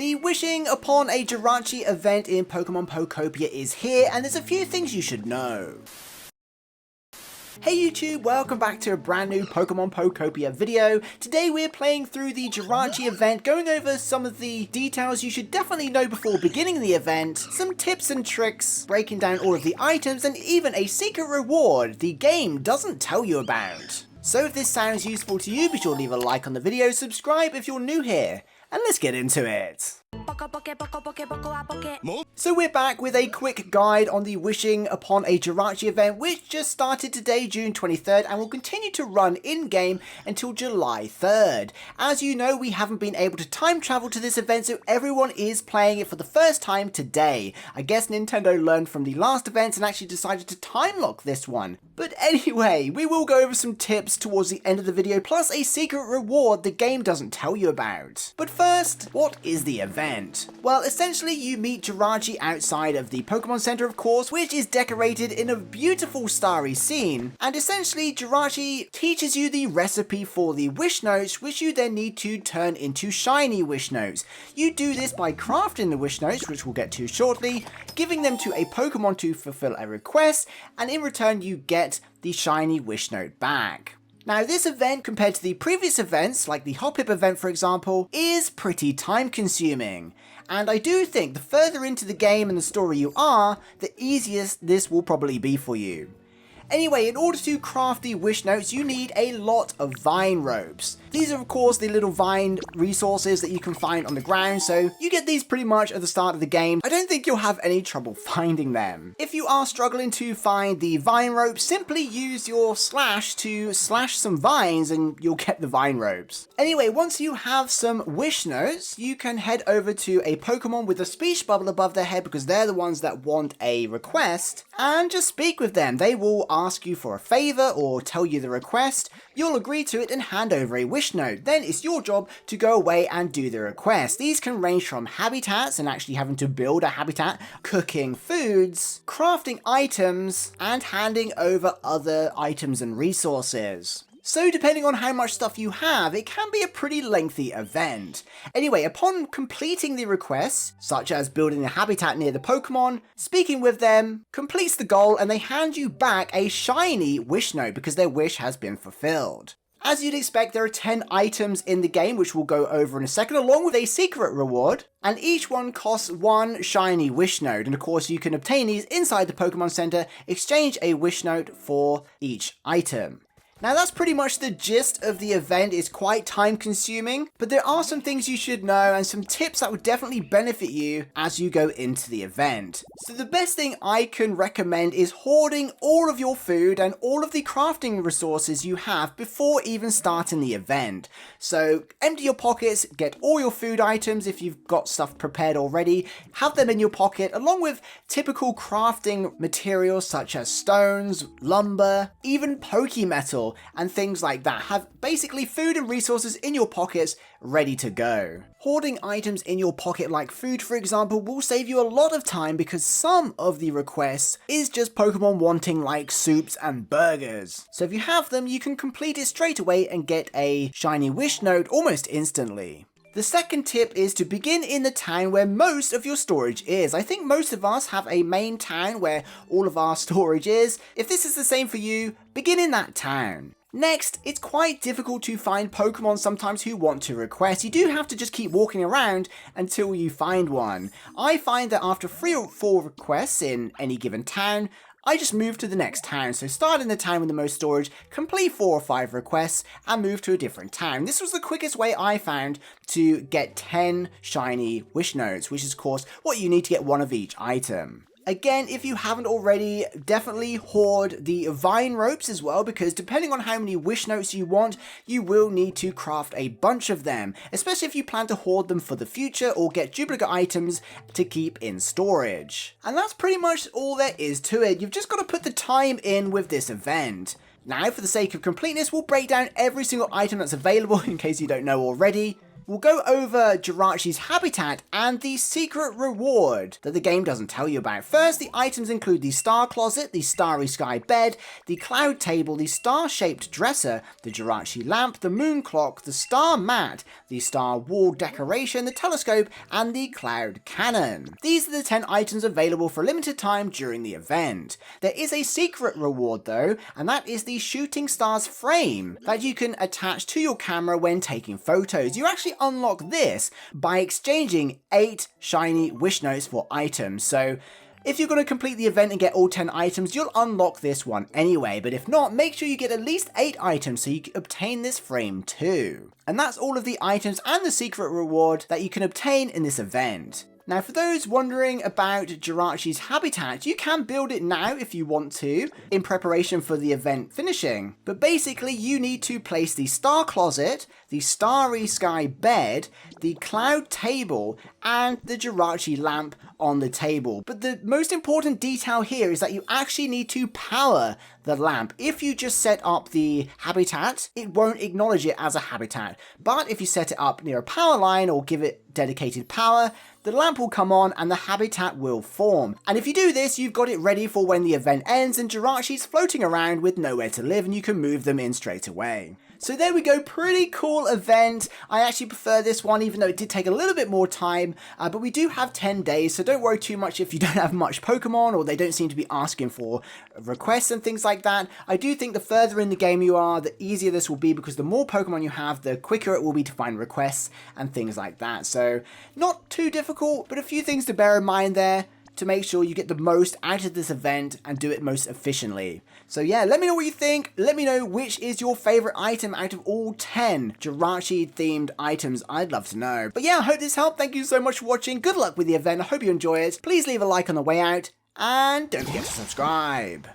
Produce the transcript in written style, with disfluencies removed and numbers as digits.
The wishing upon a Jirachi event in Pokemon Pokopia is here, and there's a few things you should know. Hey YouTube, welcome back to a brand new Pokemon Pokopia video. Today we're playing through the Jirachi event, going over some of the details you should definitely know before beginning the event, some tips and tricks, breaking down all of the items, and even a secret reward the game doesn't tell you about. So if this sounds useful to you, be sure to leave a like on the video, subscribe if you're new here, and let's get into it. So we're back with a quick guide on the wishing upon a Jirachi event, which just started today, June 23rd, and will continue to run in-game until July 3rd. As you know, we haven't been able to time travel to this event, so everyone is playing it for the first time today. I guess Nintendo learned from the last events and actually decided to time lock this one. But anyway, we will go over some tips towards the end of the video, plus a secret reward the game doesn't tell you about. But first, what is the event? Well, essentially you meet Jirachi outside of the Pokemon Center, of course, which is decorated in a beautiful starry scene. And essentially Jirachi teaches you the recipe for the wish notes, which you then need to turn into shiny wish notes. You do this by crafting the wish notes, which we'll get to shortly, giving them to a Pokemon to fulfill a request, and in return you get the shiny wish note back. Now this event, compared to the previous events, like the Hop-Hip event for example, is pretty time consuming. And I do think the further into the game and the story you are, the easier this will probably be for you. Anyway, in order to craft the wish notes, you need a lot of vine ropes. These are of course the little vine resources that you can find on the ground, so you get these pretty much at the start of the game. I don't think you'll have any trouble finding them. If you are struggling to find the vine ropes, simply use your slash to slash some vines and you'll get the vine ropes. Anyway, once you have some wish notes, you can head over to a Pokemon with a speech bubble above their head, because they're the ones that want a request, and just speak with them. They will ask you for a favor or tell you the request. You'll agree to it and hand over a wish note. Then it's your job to go away and do the request. These can range from habitats and actually having to build a habitat, cooking foods, crafting items, and handing over other items and resources. So depending on how much stuff you have, it can be a pretty lengthy event. Anyway, upon completing the requests, such as building a habitat near the Pokemon, speaking with them completes the goal, and they hand you back a shiny wish note because their wish has been fulfilled. As you'd expect, there are 10 items in the game, which we'll go over in a second, along with a secret reward, and each one costs one shiny wish note. And of course, you can obtain these inside the Pokemon Center, exchange a wish note for each item. Now that's pretty much the gist of the event. It's quite time consuming, but there are some things you should know and some tips that would definitely benefit you as you go into the event. So the best thing I can recommend is hoarding all of your food and all of the crafting resources you have before even starting the event. So empty your pockets, get all your food items if you've got stuff prepared already, have them in your pocket along with typical crafting materials such as stones, lumber, even Pokemetal, and things like that. Have basically food and resources in your pockets ready to go. Hoarding items in your pocket like food, for example, will save you a lot of time because some of the requests is just Pokemon wanting like soups and burgers. So if you have them, you can complete it straight away and get a shiny wish note almost instantly. The second tip is to begin in the town where most of your storage is. I think most of us have a main town where all of our storage is. If this is the same for you, begin in that town. Next, it's quite difficult to find Pokemon sometimes who want to request. You do have to just keep walking around until you find one. I find that after 3 or 4 requests in any given town, I just move to the next town. So start in the town with the most storage, complete 4 or 5 requests, and move to a different town. This was the quickest way I found to get 10 shiny wish notes, which is of course what you need to get one of each item. Again, if you haven't already, definitely hoard the vine ropes as well, because depending on how many wish notes you want, you will need to craft a bunch of them, especially if you plan to hoard them for the future or get duplicate items to keep in storage. And that's pretty much all there is to it. You've just got to put the time in with this event. Now, for the sake of completeness, we'll break down every single item that's available in case you don't know already. we'll go over Jirachi's habitat and the secret reward that the game doesn't tell you about. First, the items include the star closet, the starry sky bed, the cloud table, the star-shaped dresser, the Jirachi lamp, the moon clock, the star mat, the star wall decoration, the telescope, and the cloud cannon. These are the 10 items available for a limited time during the event. There is a secret reward though, and that is the shooting stars frame that you can attach to your camera when taking photos. You actually unlock this by exchanging 8 shiny wish notes for items. So if you're going to complete the event and get all 10 items, you'll unlock this one anyway, but if not, make sure you get at least 8 items so you can obtain this frame too. And that's all of the items and the secret reward that you can obtain in this event. Now, for those wondering about Jirachi's habitat, you can build it now if you want to, in preparation for the event finishing. But basically, you need to place the star closet, the starry sky bed, the cloud table, and the Jirachi lamp on the table. But the most important detail here is that you actually need to power the lamp. If you just set up the habitat, it won't acknowledge it as a habitat. But if you set it up near a power line or give it dedicated power, the lamp will come on and the habitat will form. And if you do this, you've got it ready for when the event ends and Jirachi's floating around with nowhere to live and you can move them in straight away. So there we go, pretty cool event. I actually prefer this one, even though it did take a little bit more time, but we do have 10 days, so don't worry too much if you don't have much Pokemon or they don't seem to be asking for requests and things like that. I do think the further in the game you are, the easier this will be, because the more Pokemon you have, the quicker it will be to find requests and things like that. So not too difficult, but a few things to bear in mind there to make sure you get the most out of this event and do it most efficiently. So yeah, let me know what you think. Let me know which is your favorite item out of all 10 Jirachi themed items. I'd love to know. But yeah, I hope this helped. Thank you so much for watching. Good luck with the event. I hope you enjoy it. Please leave a like on the way out and don't forget to subscribe.